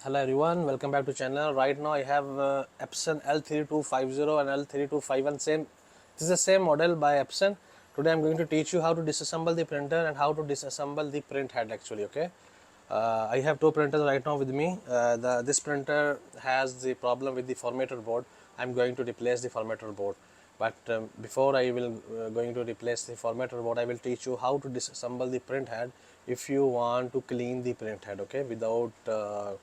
Hello everyone, welcome back to channel. Right now I have Epson L3250 and L3251 same. This is the same model by Epson. Today I'm going to teach you how to disassemble the printer and how to disassemble the print head actually. Okay, I have two printers right now with me. This printer has the problem with the formatter board. I'm going to replace the formatter board. But before I will going to replace the formatter board, I will teach you how to disassemble the print head if you want to clean the print head. Okay, without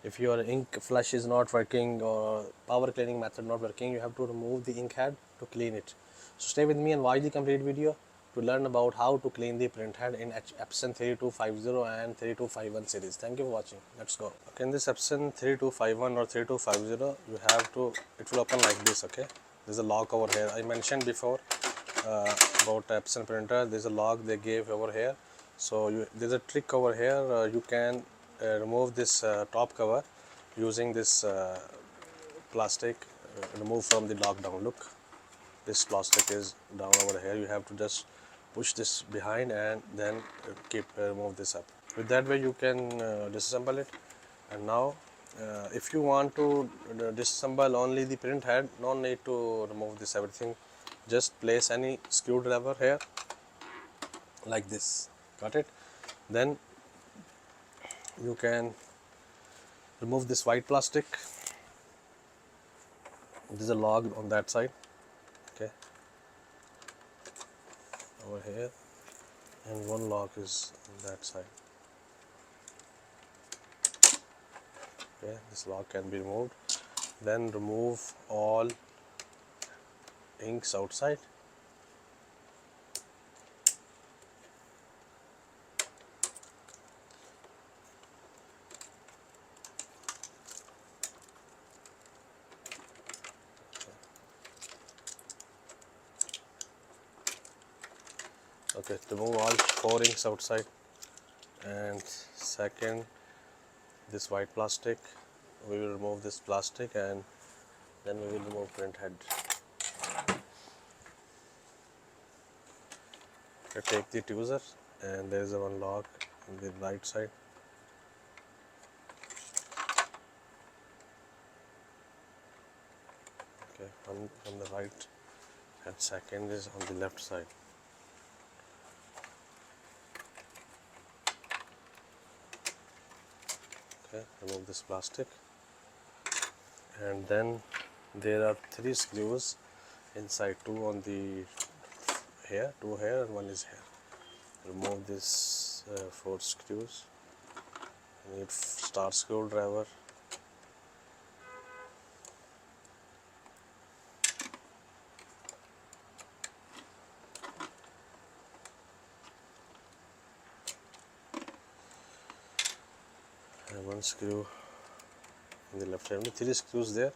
if your ink flush is not working or power cleaning method not working, you have to remove the ink head to clean it. So stay with me and watch the complete video to learn about how to clean the print head in Epson 3250 and 3251 series. Thank you for watching. Let's go. Okay, in this Epson 3251 or 3250, you have to, it will open like this. Okay, there's a lock over here. I mentioned before about Epson printer. There's a lock they gave over here. So there's a trick over here. You can remove this top cover using this plastic, remove from the lockdown. Look, this plastic is down over here. You have to just push this behind and then remove this up. With that way you can disassemble it. And now if you want to disassemble only the print head, no need to remove this everything. Just place any screwdriver here like this. Got it? Then you can remove this white plastic. There's a log on that side. Okay, over here, and one log is on that side. Okay, this log can be removed. Then remove all inks outside. Okay, remove all 4 inks outside. And second, this white plastic, we will remove this plastic and then we will remove print head. Okay, take the tweezer, and there is a one log on the right side. Okay, one on the right and second is on the left side. Okay, remove this plastic, and then there are 3 screws inside, 2 on the here, 2 here and 1 is here. Remove this 4 screws. You need star screwdriver. And 1 screw in the left hand. 3 screws there.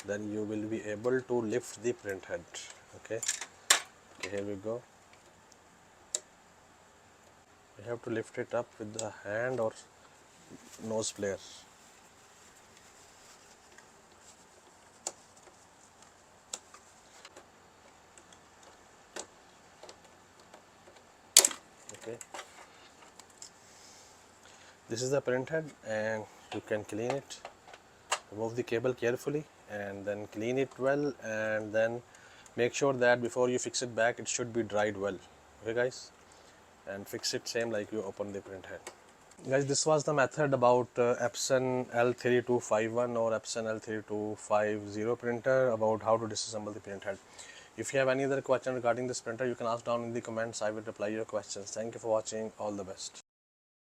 Then you will be able to lift the print head. Okay, here we go. You have to lift it up with the hand or nose player. Okay, this is the print head and you can clean it. Remove the cable carefully and then clean it well, and then make sure that before you fix it back it should be dried well. Okay guys, and fix it same like you open the print head. Guys, this was the method about Epson L3251 or Epson L3250 printer, about how to disassemble the print head. If you have any other question regarding this printer, you can ask down in the comments. I will reply your questions. Thank you for watching. All the best.